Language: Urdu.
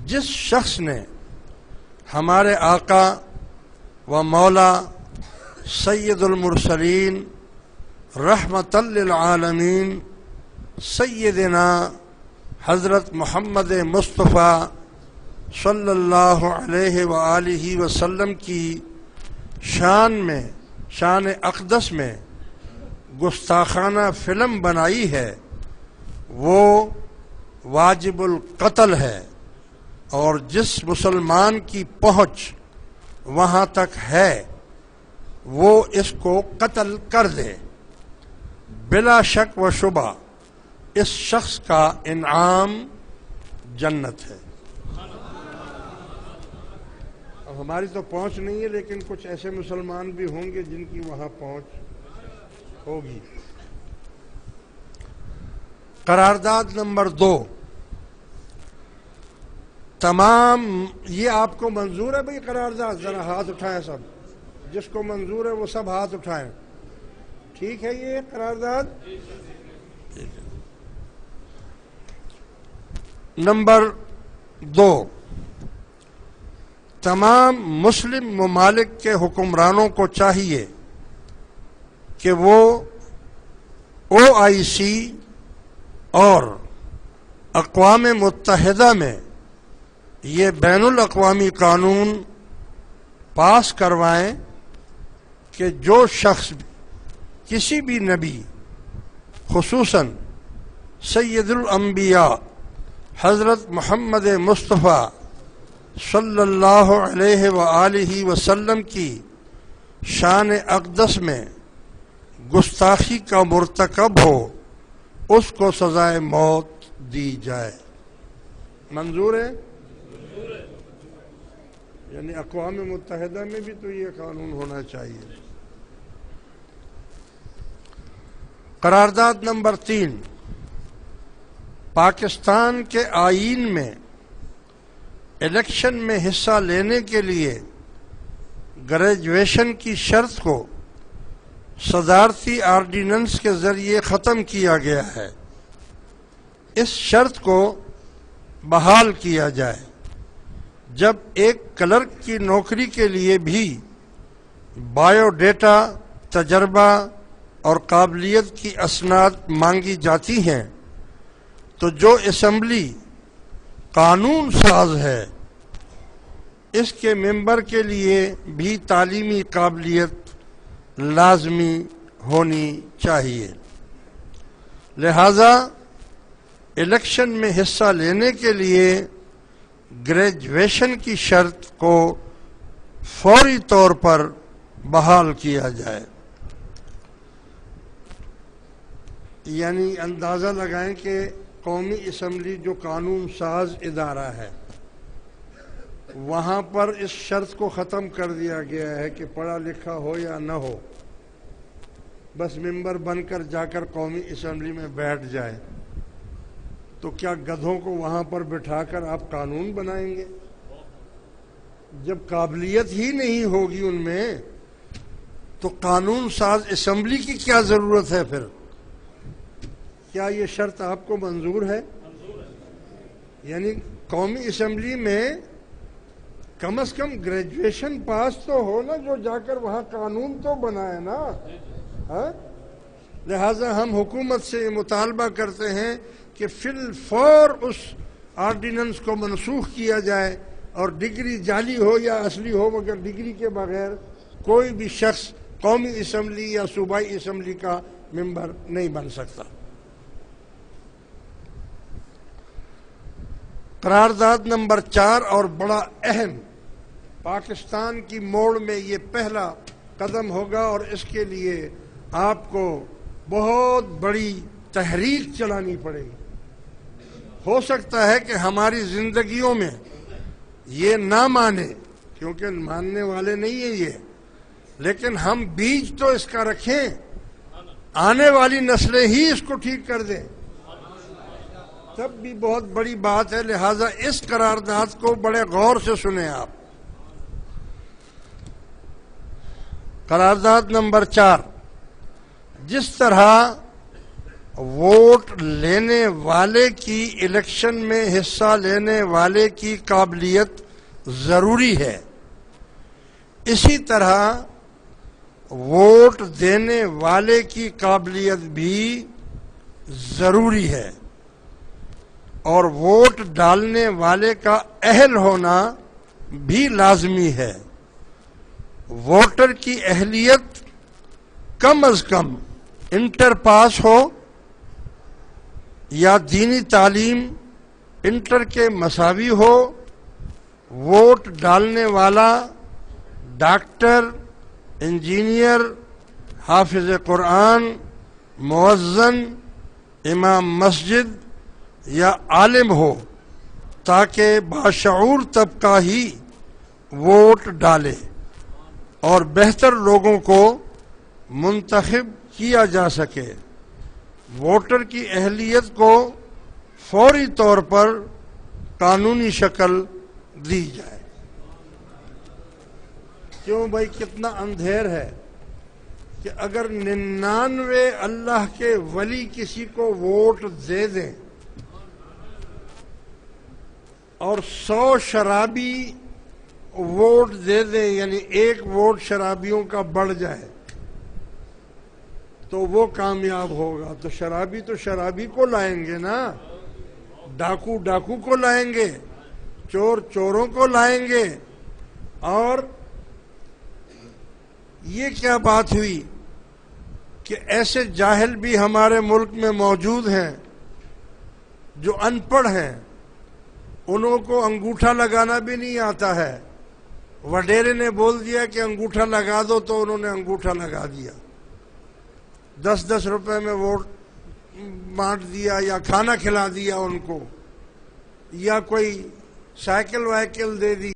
جس شخص نے ہمارے آقا و مولا سید المرسلین رحمت للعالمین سیدنا حضرت محمد مصطفیٰ صلی اللہ علیہ وآلہ وسلم کی شان اقدس میں گستاخانہ فلم بنائی ہے، وہ واجب القتل ہے، اور جس مسلمان کی پہنچ وہاں تک ہے وہ اس کو قتل کر دے۔ بلا شک و شبہ اس شخص کا انعام جنت ہے۔ اب ہماری تو پہنچ نہیں ہے، لیکن کچھ ایسے مسلمان بھی ہوں گے جن کی وہاں پہنچ ہوگی۔ قرارداد نمبر 2، تمام یہ آپ کو منظور ہے بھئی قرارداد؟ ذرا ہاتھ اٹھائیں سب، جس کو منظور ہے وہ سب ہاتھ اٹھائیں۔ ٹھیک ہے یہ قرارداد؟ نمبر 2، تمام مسلم ممالک کے حکمرانوں کو چاہیے کہ وہ OIC اور اقوام متحدہ میں یہ بین الاقوامی قانون پاس کروائیں کہ جو شخص کسی بھی نبی، خصوصاً سید الانبیاء حضرت محمد مصطفیٰ صلی اللہ علیہ وآلہ وسلم کی شان اقدس میں گستاخی کا مرتکب ہو، اس کو سزائے موت دی جائے۔ منظور ہے؟ یعنی اقوام متحدہ میں بھی تو یہ قانون ہونا چاہیے۔ قرارداد نمبر 3، پاکستان کے آئین میں الیکشن میں حصہ لینے کے لیے گریجویشن کی شرط کو صدارتی آرڈیننس کے ذریعے ختم کیا گیا ہے۔ اس شرط کو بحال کیا جائے۔ جب ایک کلرک کی نوکری کے لیے بھی بایو ڈیٹا، تجربہ اور قابلیت کی اسناد مانگی جاتی ہیں تو جو اسمبلی قانون ساز ہے اس کے ممبر کے لیے بھی تعلیمی قابلیت لازمی ہونی چاہیے۔ لہذا الیکشن میں حصہ لینے کے لیے گریجویشن کی شرط کو فوری طور پر بحال کیا جائے۔ یعنی اندازہ لگائیں کہ قومی اسمبلی جو قانون ساز ادارہ ہے وہاں پر اس شرط کو ختم کر دیا گیا ہے کہ پڑھا لکھا ہو یا نہ ہو، بس ممبر بن کر جا کر قومی اسمبلی میں بیٹھ جائے، تو کیا گدھوں کو وہاں پر بٹھا کر آپ قانون بنائیں گے؟ جب قابلیت ہی نہیں ہوگی ان میں تو قانون ساز اسمبلی کی کیا ضرورت ہے پھر؟ کیا یہ شرط آپ کو منظور ہے؟ یعنی قومی اسمبلی میں کم از کم گریجویشن پاس تو ہو نا، جو جا کر وہاں قانون تو بنائے نا۔ لہذا ہم حکومت سے یہ مطالبہ کرتے ہیں کہ فی الفور اس آرڈیننس کو منسوخ کیا جائے، اور ڈگری جعلی ہو یا اصلی ہو مگر ڈگری کے بغیر کوئی بھی شخص قومی اسمبلی یا صوبائی اسمبلی کا ممبر نہیں بن سکتا۔ قرارداد نمبر 4 اور بڑا اہم، پاکستان کی موڑ میں یہ پہلا قدم ہوگا، اور اس کے لیے آپ کو بہت بڑی تحریک چلانی پڑے گی۔ ہو سکتا ہے کہ ہماری زندگیوں میں یہ نہ مانے، کیونکہ ماننے والے نہیں ہیں یہ، لیکن ہم بیج تو اس کا رکھیں، آنے والی نسلیں ہی اس کو ٹھیک کر دیں، تب بھی بہت بڑی بات ہے۔ لہذا اس قرارداد کو بڑے غور سے سنیں آپ۔ قرارداد نمبر 4، جس طرح ووٹ لینے والے کی الیکشن میں حصہ لینے والے کی قابلیت ضروری ہے، اسی طرح ووٹ دینے والے کی قابلیت بھی ضروری ہے، اور ووٹ ڈالنے والے کا اہل ہونا بھی لازمی ہے۔ ووٹر کی اہلیت کم از کم انٹر پاس ہو یا دینی تعلیم انٹر کے مساوی ہو۔ ووٹ ڈالنے والا ڈاکٹر، انجینئر، حافظ قرآن، مؤذن، امام مسجد یا عالم ہو، تاکہ باشعور طبقہ ہی ووٹ ڈالے اور بہتر لوگوں کو منتخب کیا جا سکے۔ ووٹر کی اہلیت کو فوری طور پر قانونی شکل دی جائے۔ کیوں بھائی، کتنا اندھیر ہے کہ اگر 99 اللہ کے ولی کسی کو ووٹ دے دیں اور 100 شرابی ووٹ دے دیں، یعنی ایک ووٹ شرابیوں کا بڑھ جائے تو وہ کامیاب ہوگا۔ تو شرابی کو لائیں گے نا، ڈاکو کو لائیں گے، چوروں کو لائیں گے۔ اور یہ کیا بات ہوئی کہ ایسے جاہل بھی ہمارے ملک میں موجود ہیں جو ان پڑھ ہیں، انہوں کو انگوٹھا لگانا بھی نہیں آتا ہے۔ وڈیرے نے بول دیا کہ انگوٹھا لگا دو تو انہوں نے انگوٹھا لگا دیا، 10 روپے میں ووٹ بانٹ دیا یا کھانا کھلا دیا ان کو، یا کوئی سائیکل وائیکل دے دی۔